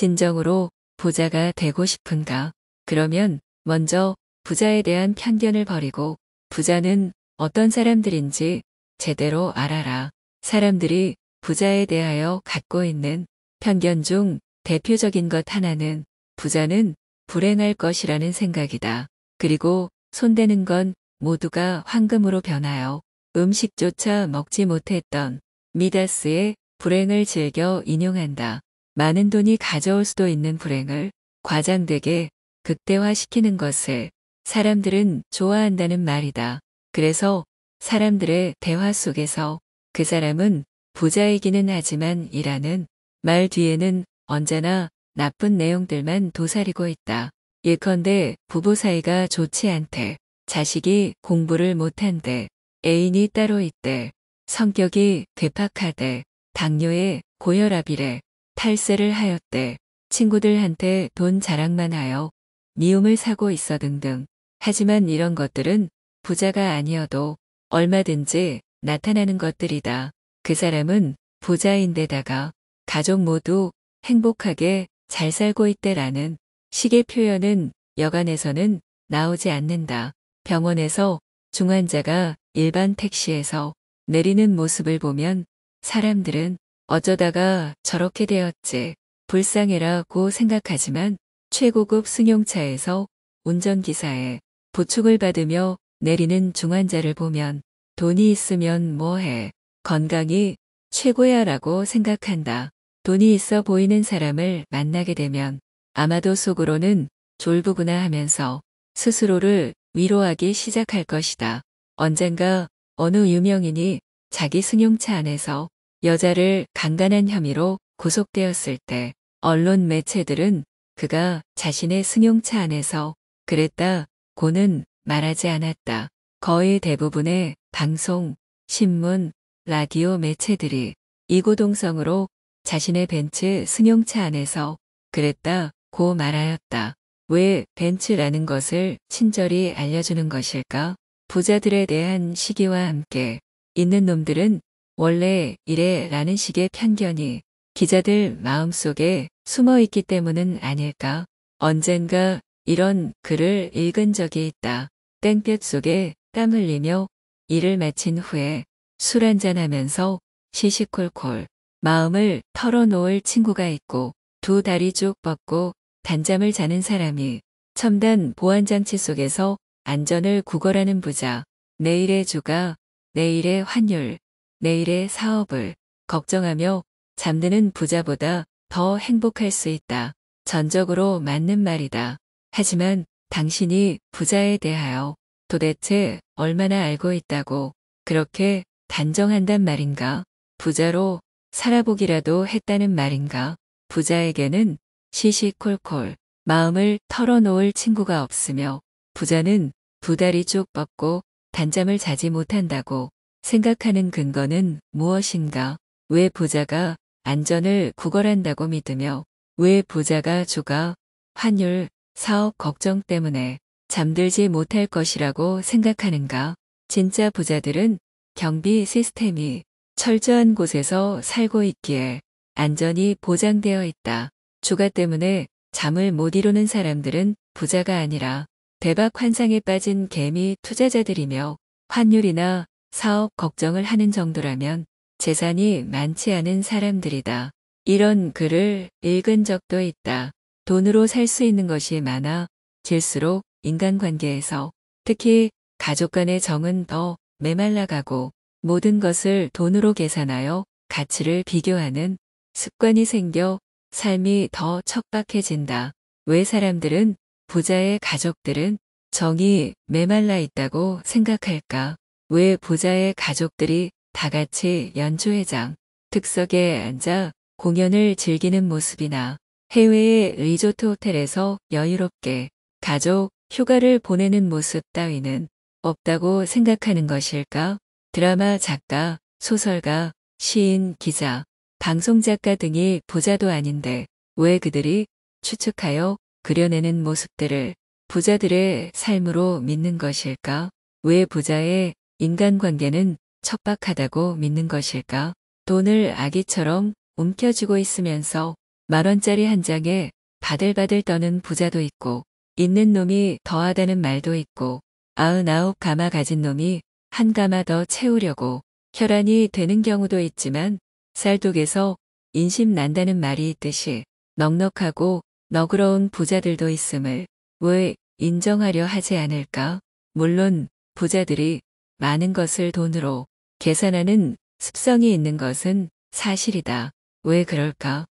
진정으로 부자가 되고 싶은가? 그러면 먼저 부자에 대한 편견을 버리고 부자는 어떤 사람들인지 제대로 알아라. 사람들이 부자에 대하여 갖고 있는 편견 중 대표적인 것 하나는 부자는 불행할 것이라는 생각이다. 그리고 손대는 건 모두가 황금으로 변하여 음식조차 먹지 못했던 미다스의 불행을 즐겨 인용한다. 많은 돈이 가져올 수도 있는 불행을 과장되게 극대화시키는 것을 사람들은 좋아한다는 말이다. 그래서 사람들의 대화 속에서 그 사람은 부자이기는 하지만 이라는 말 뒤에는 언제나 나쁜 내용들만 도사리고 있다. 예컨대 부부 사이가 좋지 않대. 자식이 공부를 못한대. 애인이 따로 있대. 성격이 괴팍하대. 당뇨에 고혈압이래. 탈세를 하였대. 친구들한테 돈 자랑만 하여 미움을 사고 있어 등등. 하지만 이런 것들은 부자가 아니어도 얼마든지 나타나는 것들이다. 그 사람은 부자인데다가 가족 모두 행복하게 잘 살고 있대라는 식의 표현은 여간에서는 나오지 않는다. 병원에서 중환자가 일반 택시에서 내리는 모습을 보면 사람들은 어쩌다가 저렇게 되었지 불쌍해라고 생각하지만 최고급 승용차에서 운전기사의 보축을 받으며 내리는 중환자를 보면 돈이 있으면 뭐해. 건강이 최고야 라고 생각한다. 돈이 있어 보이는 사람을 만나게 되면 아마도 속으로는 졸부구나 하면서 스스로를 위로하기 시작할 것이다. 언젠가 어느 유명인이 자기 승용차 안에서 여자를 강간한 혐의로 구속되었을 때 언론 매체들은 그가 자신의 승용차 안에서 그랬다고는 말하지 않았다. 거의 대부분의 방송, 신문, 라디오 매체들이 이구동성으로 자신의 벤츠 승용차 안에서 그랬다고 말하였다. 왜 벤츠라는 것을 친절히 알려주는 것일까? 부자들에 대한 시기와 함께 있는 놈들은 원래 이래 라는 식의 편견이 기자들 마음속에 숨어 있기 때문은 아닐까? 언젠가 이런 글을 읽은 적이 있다. 땡볕 속에 땀 흘리며 일을 마친 후에 술 한잔하면서 시시콜콜 마음을 털어놓을 친구가 있고 두 다리 쭉 뻗고 단잠을 자는 사람이 첨단 보안장치 속에서 안전을 구걸하는 부자. 내일의 주가, 내일의 환율, 내일의 사업을 걱정하며 잠드는 부자보다 더 행복할 수 있다. 전적으로 맞는 말이다. 하지만 당신이 부자에 대하여 도대체 얼마나 알고 있다고 그렇게 단정한단 말인가? 부자로 살아보기라도 했다는 말인가? 부자에게는 시시콜콜 마음을 털어놓을 친구가 없으며 부자는 두 다리 쭉 뻗고 단잠을 자지 못한다고 생각하는 근거는 무엇인가? 왜 부자가 안전을 구걸한다고 믿으며 왜 부자가 주가, 환율, 사업 걱정 때문에 잠들지 못할 것이라고 생각하는가? 진짜 부자들은 경비 시스템이 철저한 곳에서 살고 있기에 안전이 보장되어 있다. 주가 때문에 잠을 못 이루는 사람들은 부자가 아니라 대박 환상에 빠진 개미 투자자들이며 환율이나 사업 걱정을 하는 정도라면 재산이 많지 않은 사람들이다. 이런 글을 읽은 적도 있다. 돈으로 살 수 있는 것이 많아질수록 인간관계에서 특히 가족 간의 정은 더 메말라가고 모든 것을 돈으로 계산하여 가치를 비교하는 습관이 생겨 삶이 더 척박해진다. 왜 사람들은 부자의 가족들은 정이 메말라 있다고 생각할까? 왜 부자의 가족들이 다 같이 연주회장, 특석에 앉아 공연을 즐기는 모습이나 해외의 리조트 호텔에서 여유롭게 가족 휴가를 보내는 모습 따위는 없다고 생각하는 것일까? 드라마 작가, 소설가, 시인, 기자, 방송작가 등이 부자도 아닌데 왜 그들이 추측하여 그려내는 모습들을 부자들의 삶으로 믿는 것일까? 왜 부자의 인간관계는 척박하다고 믿는 것일까? 돈을 아기처럼 움켜쥐고 있으면서 10,000원짜리 한 장에 바들바들 떠는 부자도 있고 있는 놈이 더하다는 말도 있고 99가마 가진 놈이 한 가마 더 채우려고 혈안이 되는 경우도 있지만 쌀독에서 인심 난다는 말이 있듯이 넉넉하고 너그러운 부자들도 있음을 왜 인정하려 하지 않을까? 물론 부자들이 많은 것을 돈으로 계산하는 습성이 있는 것은 사실이다. 왜 그럴까?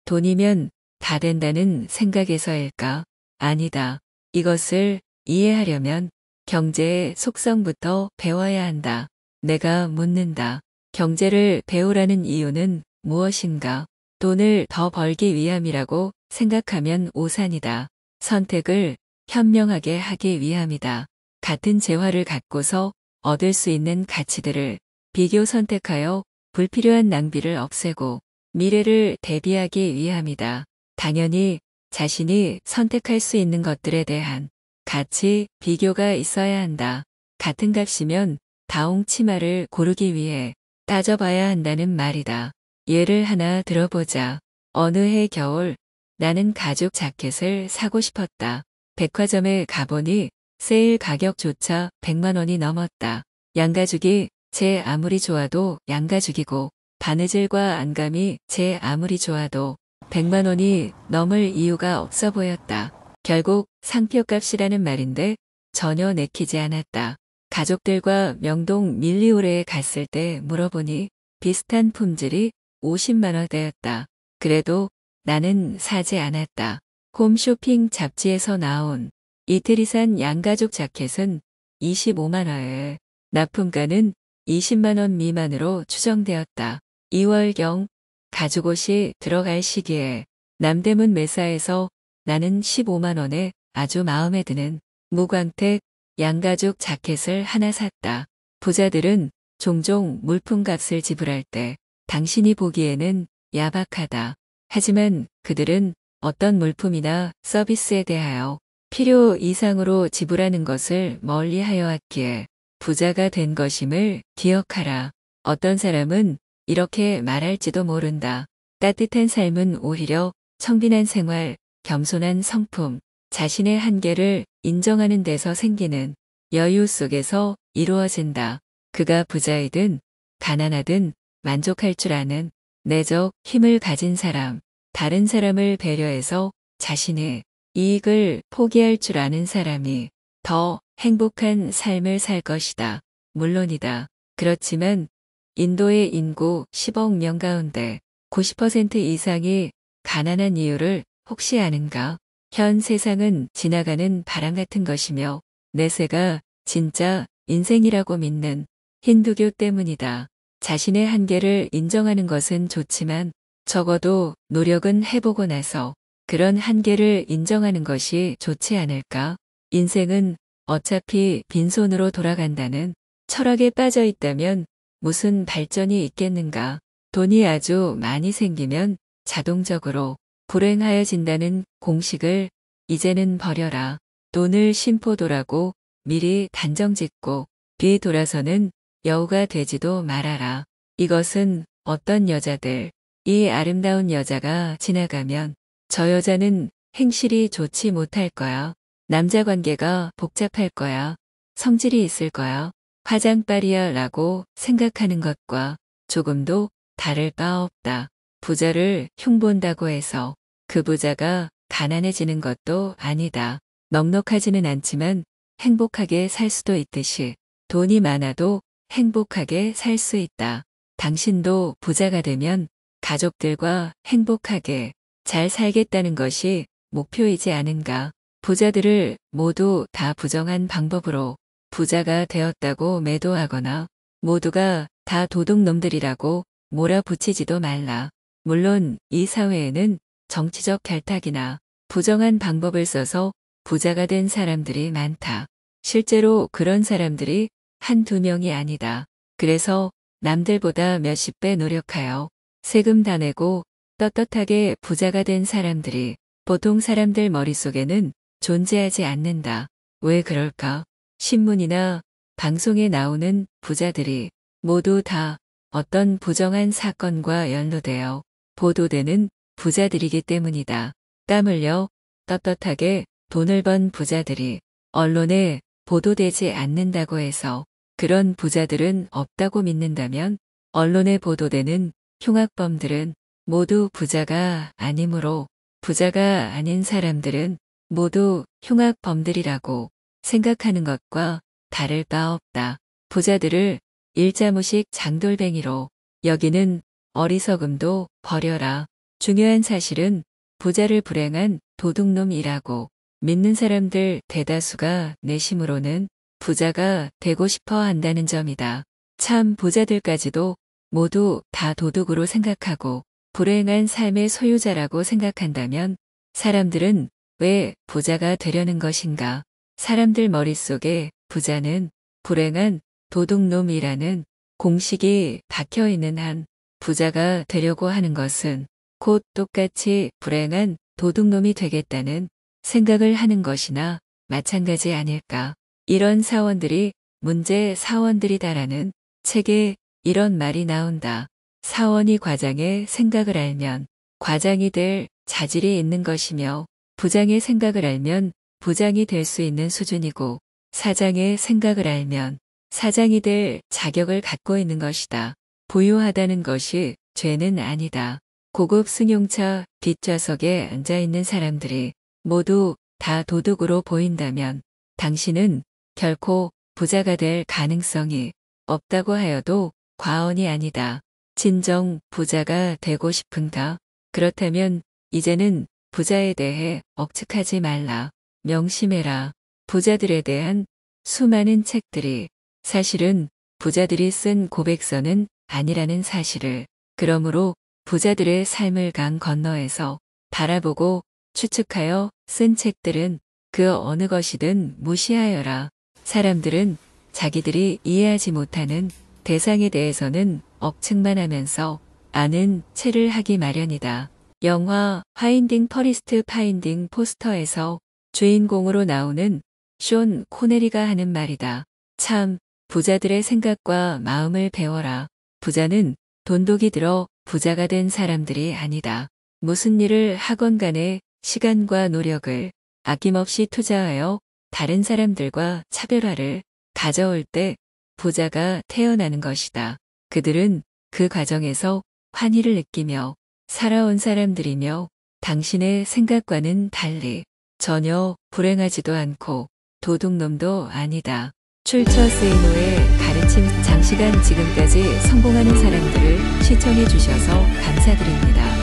돈이면 다 된다는 생각에서일까? 아니다. 이것을 이해하려면 경제의 속성부터 배워야 한다. 내가 묻는다. 경제를 배우라는 이유는 무엇인가? 돈을 더 벌기 위함이라고 생각하면 오산이다. 선택을 현명하게 하기 위함이다. 같은 재화를 갖고서 얻을 수 있는 가치들을 비교 선택하여 불필요한 낭비를 없애고 미래를 대비하기 위함이다. 당연히 자신이 선택할 수 있는 것들에 대한 가치 비교가 있어야 한다. 같은 값이면 다홍 치마를 고르기 위해 따져봐야 한다는 말이다. 예를 하나 들어보자. 어느 해 겨울 나는 가죽 자켓을 사고 싶었다. 백화점에 가보니 세일 가격조차 100만 원이 넘었다. 양가죽이 제 아무리 좋아도 양가죽이고 바느질과 안감이 제 아무리 좋아도 100만 원이 넘을 이유가 없어 보였다. 결국 상표값이라는 말인데 전혀 내키지 않았다. 가족들과 명동 밀리오레에 갔을 때 물어보니 비슷한 품질이 50만 원대였다. 그래도 나는 사지 않았다. 홈쇼핑 잡지에서 나온 이태리 산 양가죽 자켓은 25만 원에 납품가는 20만 원 미만으로 추정되었다. 2월경 가죽옷이 들어갈 시기에 남대문 매사에서 나는 15만 원에 아주 마음에 드는 무광택 양가죽 자켓을 하나 샀다. 부자들은 종종 물품값을 지불할 때 당신이 보기에는 야박하다. 하지만 그들은 어떤 물품이나 서비스에 대하여 필요 이상으로 지불하는 것을 멀리하여 왔기에 부자가 된 것임을 기억하라. 어떤 사람은 이렇게 말할지도 모른다. 따뜻한 삶은 오히려 청빈한 생활, 겸손한 성품, 자신의 한계를 인정하는 데서 생기는 여유 속에서 이루어진다. 그가 부자이든 가난하든 만족할 줄 아는 내적 힘을 가진 사람, 다른 사람을 배려해서 자신의 이익을 포기할 줄 아는 사람이 더 행복한 삶을 살 것이다. 물론이다. 그렇지만 인도의 인구 10억 명 가운데 90% 이상이 가난한 이유를 혹시 아는가? 현 세상은 지나가는 바람 같은 것이며 내세가 진짜 인생이라고 믿는 힌두교 때문이다. 자신의 한계를 인정하는 것은 좋지만 적어도 노력은 해보고 나서 그런 한계를 인정하는 것이 좋지 않을까? 인생은 어차피 빈손으로 돌아간다는 철학에 빠져 있다면 무슨 발전이 있겠는가? 돈이 아주 많이 생기면 자동적으로 불행하여진다는 공식을 이제는 버려라. 돈을 심포도라고 미리 단정짓고 뒤돌아서는 여우가 되지도 말아라. 이것은 어떤 여자들, 이 아름다운 여자가 지나가면 저 여자는 행실이 좋지 못할 거야. 남자 관계가 복잡할 거야. 성질이 있을 거야. 화장빨이야 라고 생각하는 것과 조금도 다를 바 없다. 부자를 흉본다고 해서 그 부자가 가난해지는 것도 아니다. 넉넉하지는 않지만 행복하게 살 수도 있듯이 돈이 많아도 행복하게 살 수 있다. 당신도 부자가 되면 가족들과 행복하게 잘 살겠다는 것이 목표이지 않은가. 부자들을 모두 다 부정한 방법으로 부자가 되었다고 매도하거나 모두가 다 도둑놈들이라고 몰아붙이지도 말라. 물론 이 사회에는 정치적 결탁이나 부정한 방법을 써서 부자가 된 사람들이 많다. 실제로 그런 사람들이 한두 명이 아니다. 그래서 남들보다 몇십 배 노력하여 세금 다 내고 떳떳하게 부자가 된 사람들이 보통 사람들 머릿속에는 존재하지 않는다. 왜 그럴까? 신문이나 방송에 나오는 부자들이 모두 다 어떤 부정한 사건과 연루되어 보도되는 부자들이기 때문이다. 땀 흘려 떳떳하게 돈을 번 부자들이 언론에 보도되지 않는다고 해서 그런 부자들은 없다고 믿는다면 언론에 보도되는 흉악범들은 모두 부자가 아니므로 부자가 아닌 사람들은 모두 흉악범들이라고 생각하는 것과 다를 바 없다. 부자들을 일자무식 장돌뱅이로 여기는 어리석음도 버려라. 중요한 사실은 부자를 불행한 도둑놈이라고 믿는 사람들 대다수가 내심으로는 부자가 되고 싶어 한다는 점이다. 참 부자들까지도 모두 다 도둑으로 생각하고 불행한 삶의 소유자라고 생각한다면 사람들은 왜 부자가 되려는 것인가? 사람들 머릿속에 부자는 불행한 도둑놈이라는 공식이 박혀 있는 한 부자가 되려고 하는 것은 곧 똑같이 불행한 도둑놈이 되겠다는 생각을 하는 것이나 마찬가지 아닐까. 이런 사원들이 문제 사원들이다라는 책에 이런 말이 나온다. 사원이 과장의 생각을 알면 과장이 될 자질이 있는 것이며 부장의 생각을 알면 부장이 될 수 있는 수준이고 사장의 생각을 알면 사장이 될 자격을 갖고 있는 것이다. 부유하다는 것이 죄는 아니다. 고급 승용차 뒷좌석에 앉아있는 사람들이 모두 다 도둑으로 보인다면 당신은 결코 부자가 될 가능성이 없다고 하여도 과언이 아니다. 진정 부자가 되고 싶은가? 그렇다면 이제는 부자에 대해 억측하지 말라. 명심해라. 부자들에 대한 수많은 책들이 사실은 부자들이 쓴 고백서는 아니라는 사실을, 그러므로 부자들의 삶을 강 건너에서 바라보고 추측하여 쓴 책들은 그 어느 것이든 무시하여라. 사람들은 자기들이 이해하지 못하는 대상에 대해서는 억측만 하면서 아는 체를 하기 마련이다. 영화 파인딩 퍼리스트 파인딩 포스터에서 주인공으로 나오는 숀 코네리가 하는 말이다. 참 부자들의 생각과 마음을 배워라. 부자는 돈독이 들어 부자가 된 사람들이 아니다. 무슨 일을 하건 간에 시간과 노력을 아낌없이 투자하여 다른 사람들과 차별화를 가져올 때 부자가 태어나는 것이다. 그들은 그 과정에서 환희를 느끼며 살아온 사람들이며 당신의 생각과는 달리 전혀 불행하지도 않고 도둑놈도 아니다. 출처 세이노의 가르침 장시간 지금까지 성공하는 사람들을 시청해 주셔서 감사드립니다.